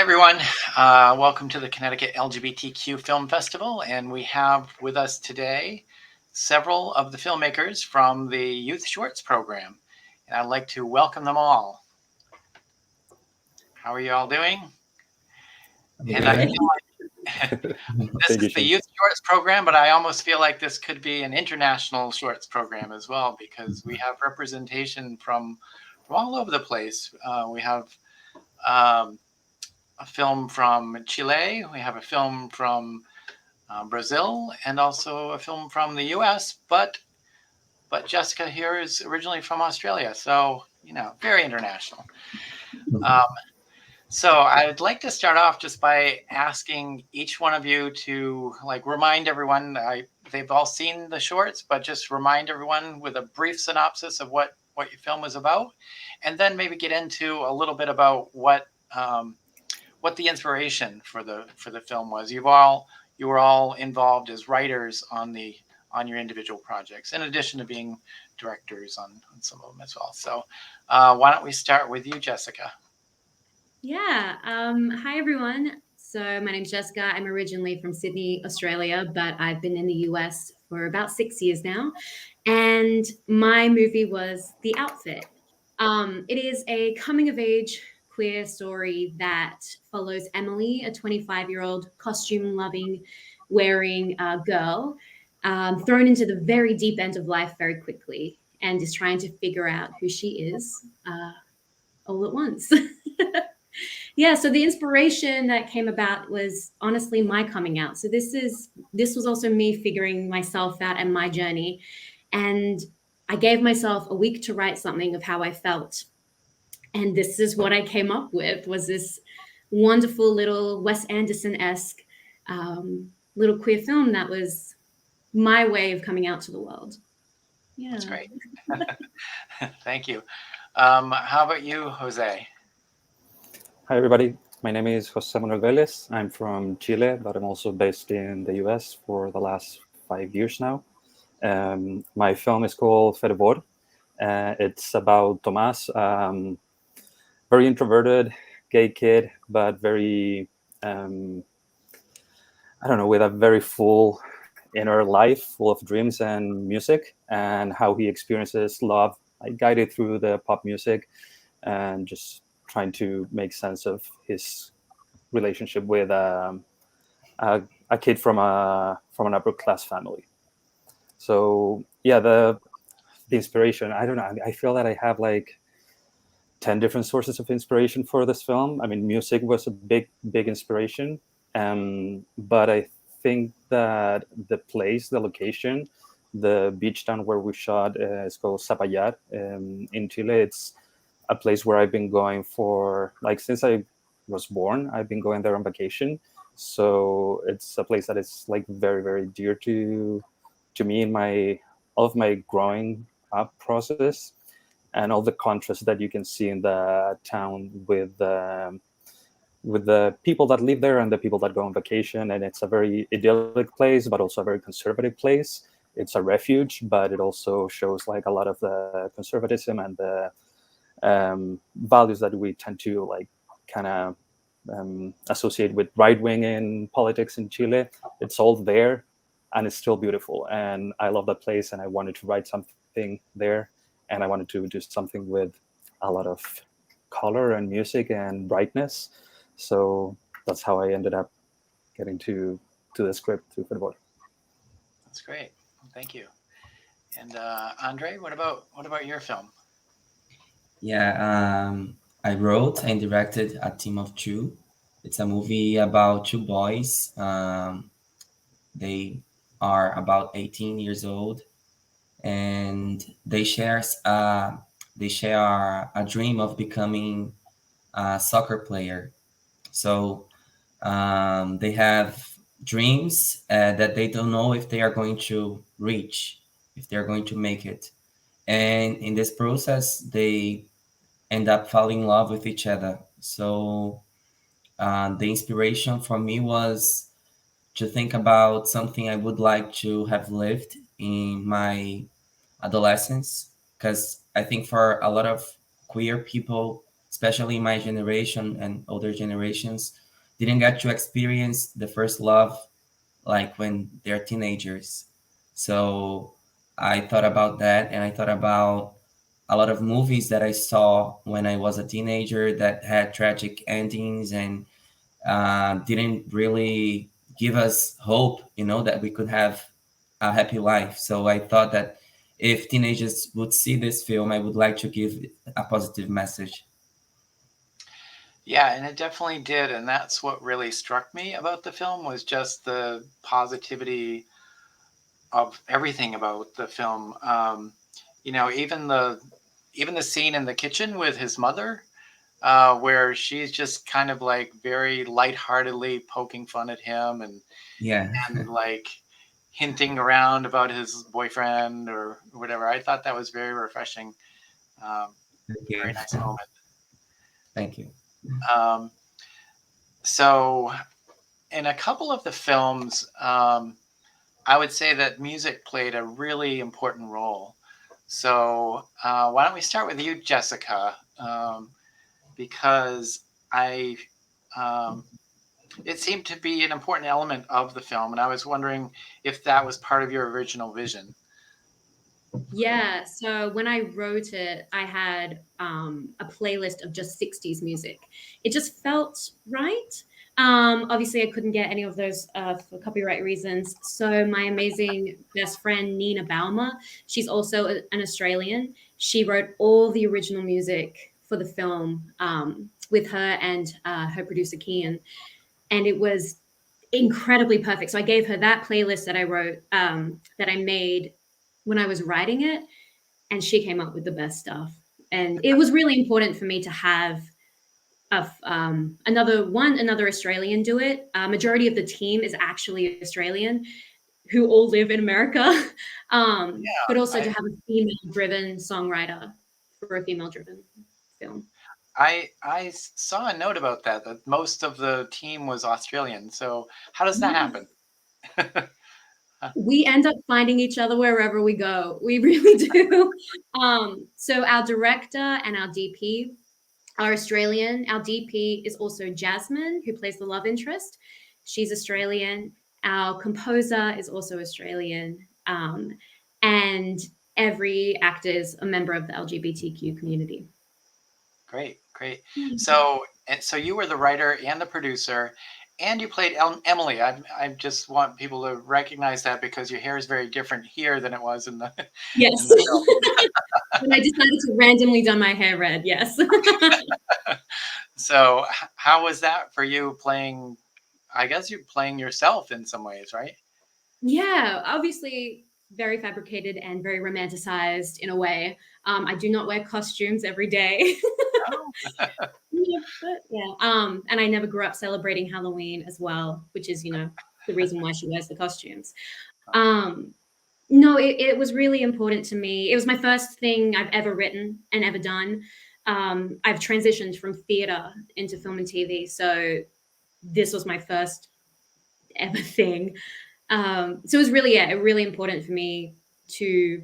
everyone. Welcome to the Connecticut LGBTQ Film Festival. And we have with us today several of the filmmakers from the Youth Shorts program. And I'd like to welcome them all. How are you all doing? And I feel like this is the Youth Shorts program, but I almost feel like this could be an international shorts program as well, because we have representation from all over the place. We have a film from Chile, we have a film from Brazil, and also a film from the US, but Jessica here is originally from Australia, so, very international. So I'd like to start off just by asking each one of you to remind everyone, they've all seen the shorts, but just remind everyone with a brief synopsis of what your film is about, and then maybe get into a little bit about what the inspiration for the film was. You were all involved as writers on your individual projects, in addition to being directors on some of them as well. So why don't we start with you, Jessica? Yeah. Hi, everyone. So my name's Jessica. I'm originally from Sydney, Australia, but I've been in the US for about 6 years now. And my movie was The Outfit. It is a coming-of-age queer story that follows Emily, a 25-year-old costume-loving, wearing girl, thrown into the very deep end of life very quickly, and is trying to figure out who she is all at once. Yeah, so the inspiration that came about was honestly my coming out. So this was also me figuring myself out and my journey. And I gave myself a week to write something of how I felt. And this is what I came up with, was this wonderful little Wes Anderson-esque little queer film that was my way of coming out to the world. Yeah. That's great. Thank you. How about you, Jose? Hi, everybody. My name is José Manuel Vélez. I'm from Chile, but I'm also based in the US for the last 5 years now. My film is called FERVOR. It's about Tomás, very introverted, gay kid, but very, with a very full inner life, full of dreams and music, and how he experiences love, guided through the pop music, and just trying to make sense of his relationship with a kid from an upper class family. So yeah, the inspiration, I don't know. I feel that I have 10 different sources of inspiration for this film. I mean, music was a big inspiration, but I think that the place, the location, the beach town where we shot is called Zapallar in Chile. It's a place where I've been going for since I was born. I've been going there on vacation, so it's a place that is very, very dear to me in all of my growing up process, and all the contrast that you can see in the town with the people that live there and the people that go on vacation. And it's a very idyllic place, but also a very conservative place. It's a refuge, but it also shows a lot of the conservatism and the values that we tend to associate with right-wing in politics in Chile. It's all there, and it's still beautiful. And I love that place, and I wanted to write something there, and I wanted to do something with a lot of color and music and brightness. So that's how I ended up getting to the script through FERVOR. That's great. Thank you. And André, what about your film? Yeah, I wrote and directed A Team of Two. It's a movie about two boys. They are about 18 years old, and they share a dream of becoming a soccer player. So they have dreams that they don't know if they are going to reach, if they're going to make it. And in this process, they end up falling in love with each other. So the inspiration for me was to think about something I would like to have lived in my adolescence, because I think for a lot of queer people, especially my generation and older generations, didn't get to experience the first love like when they're teenagers. So I thought about that, and I thought about a lot of movies that I saw when I was a teenager that had tragic endings and didn't really give us hope, that we could have a happy life. So I thought that if teenagers would see this film, I would like to give a positive message. Yeah, and it definitely did, and that's what really struck me about the film was just the positivity of everything about the film. Even the scene in the kitchen with his mother, where she's just kind of like very lightheartedly poking fun at him Yeah. and like hinting around about his boyfriend or whatever. I thought that was very refreshing. Um, Thank you. Very nice moment. Thank you. Um, so, in a couple of the films, I would say that music played a really important role. So, why don't we start with you, Jessica? Because I, um, it seemed to be an important element of the film, and I was wondering if that was part of your original vision. Yeah, so when I wrote it, I had a playlist of just 60s music. It just felt right. Obviously, I couldn't get any of those for copyright reasons. So my amazing best friend, Nina Baumer, she's also an Australian. She wrote all the original music for the film with her and her producer, Kian. And it was incredibly perfect. So I gave her that playlist that I wrote, that I made when I was writing it, and she came up with the best stuff. And it was really important for me to have another Australian do it. Majority of the team is actually Australian, who all live in America, but also to have a female-driven songwriter for a female-driven film. I saw a note about that most of the team was Australian. So how does that happen? We end up finding each other wherever we go. We really do. So our director and our DP are Australian. Our DP is also Jasmine, who plays the love interest. She's Australian. Our composer is also Australian. And every actor is a member of the LGBTQ community. Great, great. Mm-hmm. So you were the writer and the producer, and you played Emily. I just want people to recognize that because your hair is very different here than it was in the Yes. in the film. When I decided to randomly dye my hair red, yes. So how was that for you playing? I guess you're playing yourself in some ways, right? Yeah, obviously very fabricated and very romanticized in a way. I do not wear costumes every day. Oh, And I never grew up celebrating Halloween as well, which is, the reason why she wears the costumes. No, it was really important to me. It was my first thing I've ever written and ever done. I've transitioned from theater into film and TV, so this was my first ever thing. So it was really important for me to,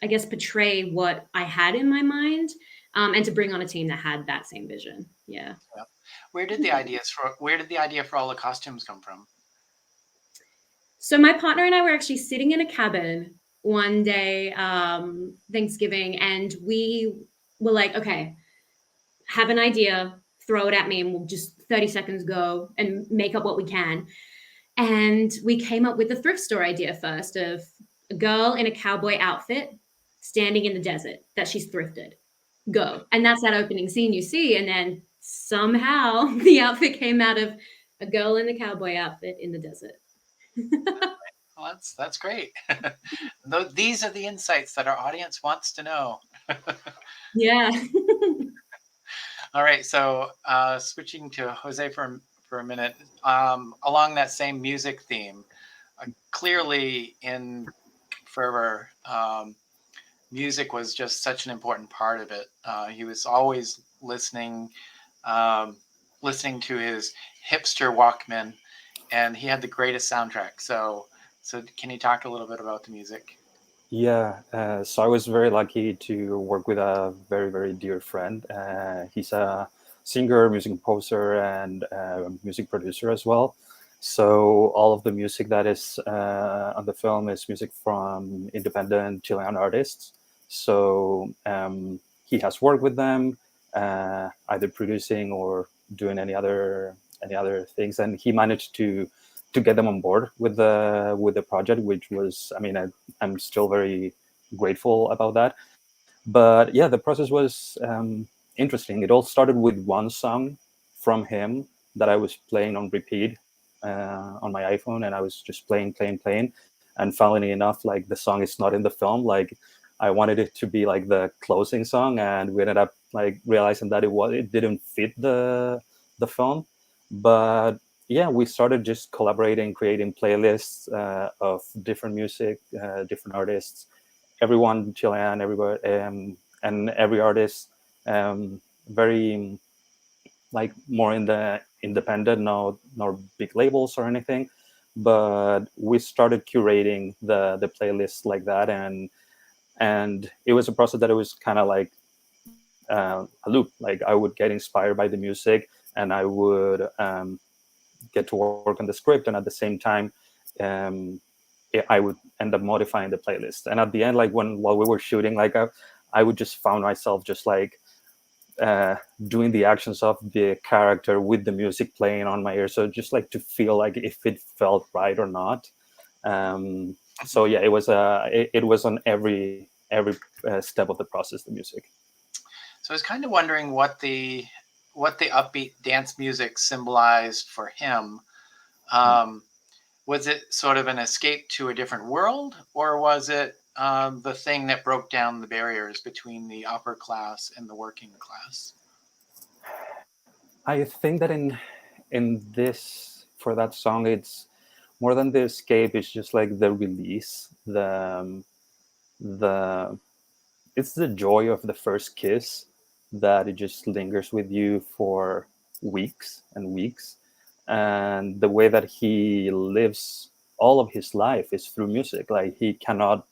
I guess, portray what I had in my mind, and to bring on a team that had that same vision. Yeah. Where did the idea for all the costumes come from? So my partner and I were actually sitting in a cabin one day, Thanksgiving, and we were like, okay, have an idea, throw it at me, and we'll just 30 seconds go and make up what we can. And we came up with the thrift store idea first of a girl in a cowboy outfit standing in the desert that she's thrifted. Go. And that's that opening scene you see. And then somehow the outfit came out of a girl in the cowboy outfit in the desert. Well, that's great. These are the insights that our audience wants to know. Yeah. All right, so switching to Jose for a minute, along that same music theme, clearly in Fervor, music was just such an important part of it. He was always listening to his hipster Walkman, and he had the greatest soundtrack. So can you talk a little bit about the music? Yeah, so I was very lucky to work with a very, very dear friend. He's a singer, music composer, and music producer as well. So all of the music that is on the film is music from independent Chilean artists. So he has worked with them, either producing or doing any other things, and he managed to get them on board with the project, which was, I mean, I'm still very grateful about that. But yeah, the process was interesting. It all started with one song from him that I was playing on repeat on my iPhone, and I was just playing. And funnily enough, like the song is not in the film. Like I wanted it to be like the closing song, and we ended up like realizing that it didn't fit the film. But yeah, we started just collaborating, creating playlists of different music, different artists, everyone Chilean, everybody, and every artist, very like more in the independent, no big labels or anything. But we started curating the playlist like that, and it was a process that it was kind of like a loop. Like I would get inspired by the music, and I would get to work on the script, and at the same time um, I would end up modifying the playlist. And at the end, like while we were shooting, like I would just found myself just like doing the actions of the character with the music playing on my ear, so just like to feel like if it felt right or not. So yeah, it was on every step of the process, the music. So I was kind of wondering what the upbeat dance music symbolized for him. Was it sort of an escape to a different world, or was it the thing that broke down the barriers between the upper class and the working class? I think that in this, for that song, it's more than the escape. It's just like the release, the it's the joy of the first kiss that it just lingers with you for weeks and weeks. And the way that he lives all of his life is through music. Like he cannot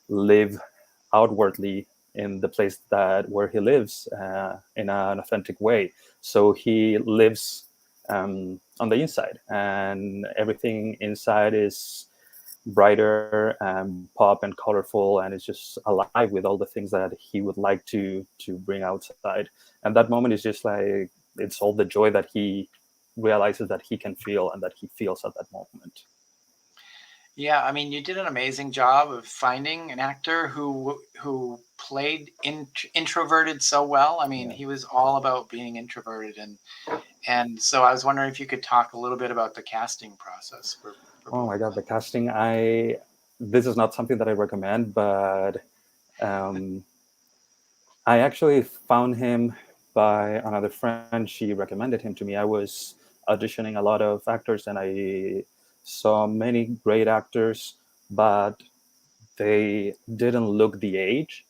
live outwardly in the place that where he lives in an authentic way. So he lives on the inside, and everything inside is brighter and pop and colorful, and it's just alive with all the things that he would like to bring outside. And that moment is just like it's all the joy that he realizes that he can feel and that he feels at that moment. Yeah, I mean, you did an amazing job of finding an actor who played introverted so well. I mean, Yeah. he was all about being introverted, and so I was wondering if you could talk a little bit about the casting process for Oh both my of god, the them. casting! I This is not something that I recommend, but um, I actually found him by another friend. She recommended him to me. I was auditioning a lot of actors, and I saw many great actors, but they didn't look the age.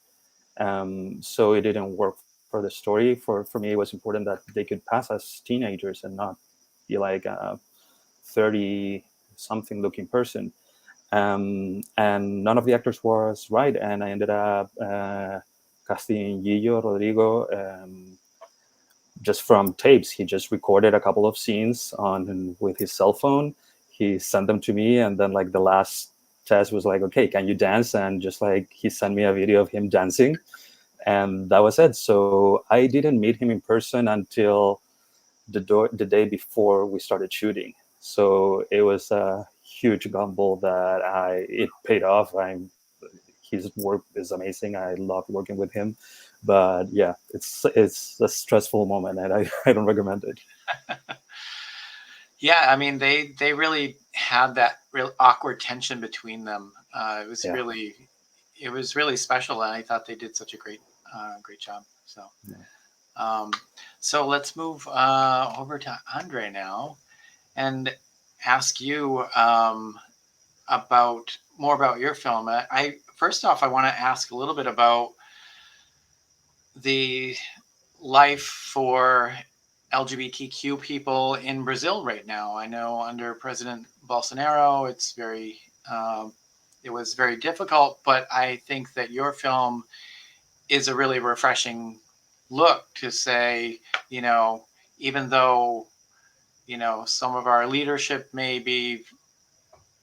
So it didn't work for the story. For me, it was important that they could pass as teenagers and not be like a 30 something looking person. And none of the actors was right, and I ended up casting Gillo Rodrigo just from tapes. He just recorded a couple of scenes on with his cell phone. He sent them to me, and then like the last test was like, okay, can you dance? And just like he sent me a video of him dancing, and that was it. So I didn't meet him in person until the day before we started shooting. So it was a huge gamble that it paid off. His work is amazing. I love working with him, but yeah, it's a stressful moment, and I don't recommend it. Yeah, I mean, they really had that real awkward tension between them. Yeah. It was really special, and I thought they did such a great job. So. Yeah. Um, so let's move over to André now and ask you about more about your film. I first off, I want to ask a little bit about the life for LGBTQ people in Brazil right now. I know under President Bolsonaro, um, it was very difficult, but I think that your film is a really refreshing look to say, even though, some of our leadership may be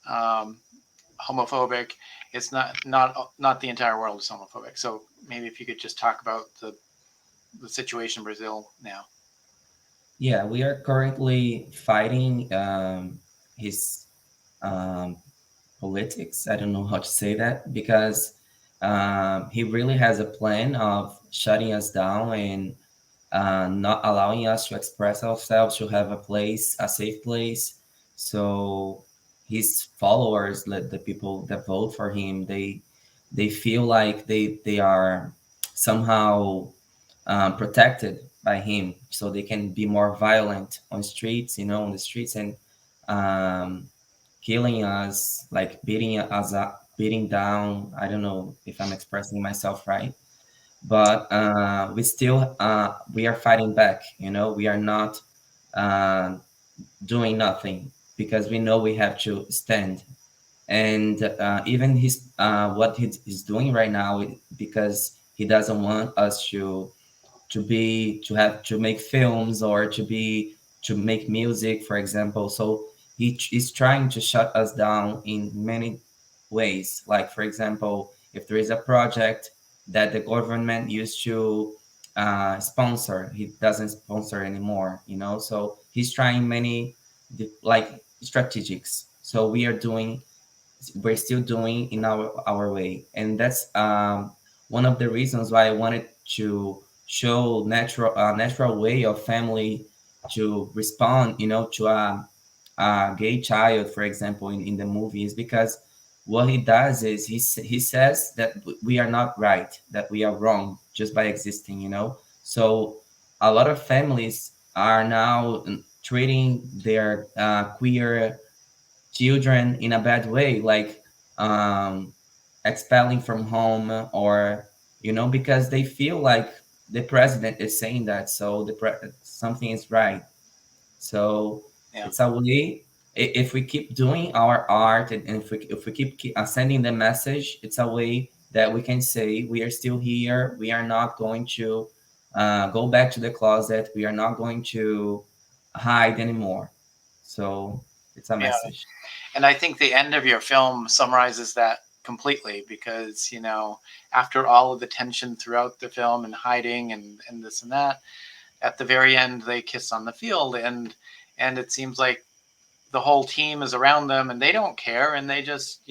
homophobic, it's not the entire world is homophobic. So maybe if you could just talk about the situation in Brazil now. Yeah, we are currently fighting his um, politics. I don't know how to say that because he really has a plan of shutting us down and not allowing us to express ourselves, to have a place, a safe place. So his followers, the people that vote for him, they feel like they are somehow protected by him, so they can be more violent on streets, on the streets, and um, killing us, like beating us up, beating down. I don't know if I'm expressing myself right, but we are fighting back. We are not uh, doing nothing because we know we have to stand. And even what he's doing right now, because he doesn't want us to make films or to make music, for example. So is trying to shut us down in many ways. Like, for example, if there is a project that the government used to sponsor, he doesn't sponsor anymore. So he's trying many like strategics. So we're still doing in our way, and that's one of the reasons why I wanted to show natural way of family to respond, to a gay child, for example, in the movies, because what he does is he says that we are not right, that we are wrong just by existing. So a lot of families are now treating their queer children in a bad way, like um, expelling from home, or because they feel like the president is saying that, so something is right. So Yeah. it's a way. If we keep doing our art, and if we keep sending the message, it's a way that we can say we are still here. We are not going to go back to the closet. We are not going to hide anymore. So it's a Yeah. message. And I think the end of your film summarizes that completely because, after all of the tension throughout the film and hiding and this and that, at the very end, they kiss on the field. And it seems like the whole team is around them and they don't care. And they just,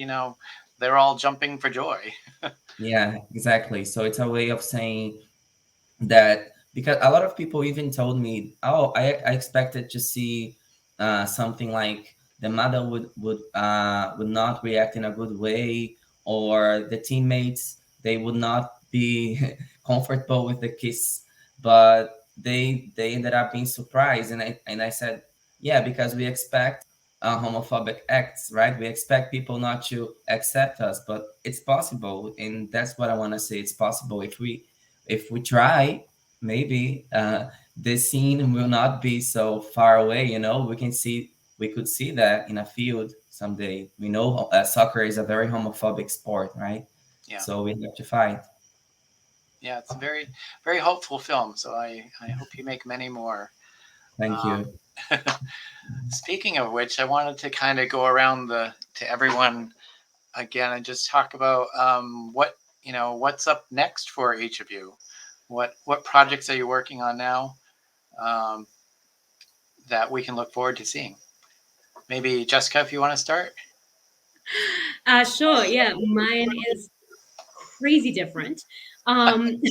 they're all jumping for joy. Yeah, exactly. So it's a way of saying that, because a lot of people even told me, oh, I expected to see something like the mother would not react in a good way, or the teammates, they would not be comfortable with the kiss, but they ended up being surprised. And I said, yeah, because we expect homophobic acts, right? We expect people not to accept us, but it's possible, and that's what I want to say. It's possible if we try. Maybe the scene will not be so far away. We could see that in a field someday. We know soccer is a very homophobic sport, right? Yeah. So we have to fight. Yeah, it's a very, very hopeful film. So I hope you make many more. Thank you. Speaking of which, I wanted to kind of go around to everyone again and just talk about what's up next for each of you. What projects are you working on now um, that we can look forward to seeing? Maybe Jessica, if you want to start. Sure. Yeah, mine is crazy different. Um,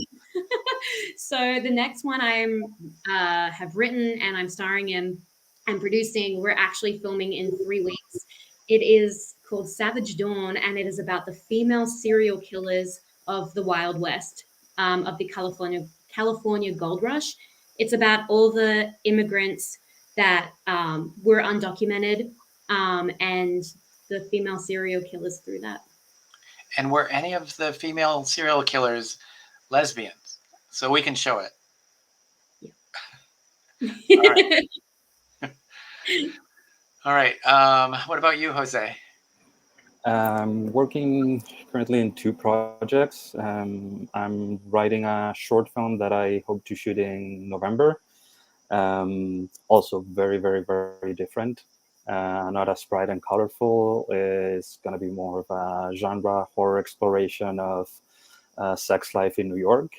so the next one I'm have written and I'm starring in and producing. We're actually filming in 3 weeks. It is called Savage Dawn, and it is about the female serial killers of the Wild West, of the California Gold Rush. It's about all the immigrants that were undocumented, and the female serial killers through that. And were any of the female serial killers lesbians? So we can show it. All right. All right. What about you, Jose? I'm working currently in two projects. I'm writing a short film that I hope to shoot in November. Also very, very, very different. Not as bright and colorful. It's going to be more of a genre horror exploration of sex life in New York.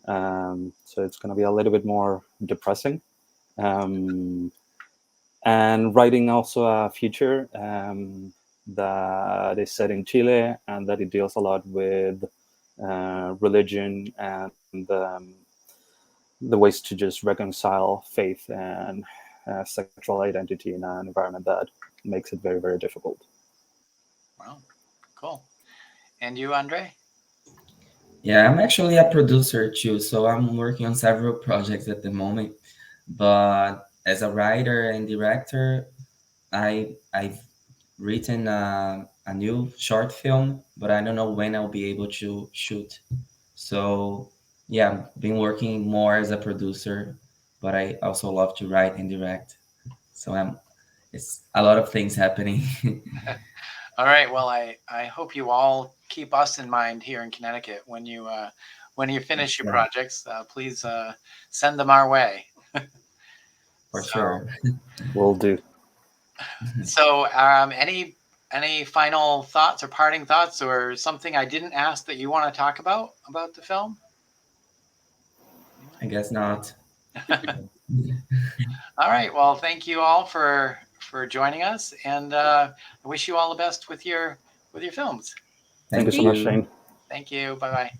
So it's going to be a little bit more depressing. And writing also a feature that is set in Chile and that it deals a lot with religion and the ways to just reconcile faith and sexual identity in an environment that makes it very, very difficult. Wow, cool. And you, Andre? Yeah, I'm actually a producer too, so I'm working on several projects at the moment. But as a writer and director, I've written a new short film, but I don't know when I'll be able to shoot. So yeah, I've been working more as a producer, but I also love to write and direct. So it's a lot of things happening. All right. Well, I hope you all keep us in mind here in Connecticut when you finish your Yeah, projects. Please send them our way. for So, sure. Will do. so any final thoughts or parting thoughts or something I didn't ask that you want to talk about the film? I guess not. All right. Well, thank you all for joining us, and I wish you all the best with your films. Thank you Thank so much, you. Shane. Thank you. Bye bye.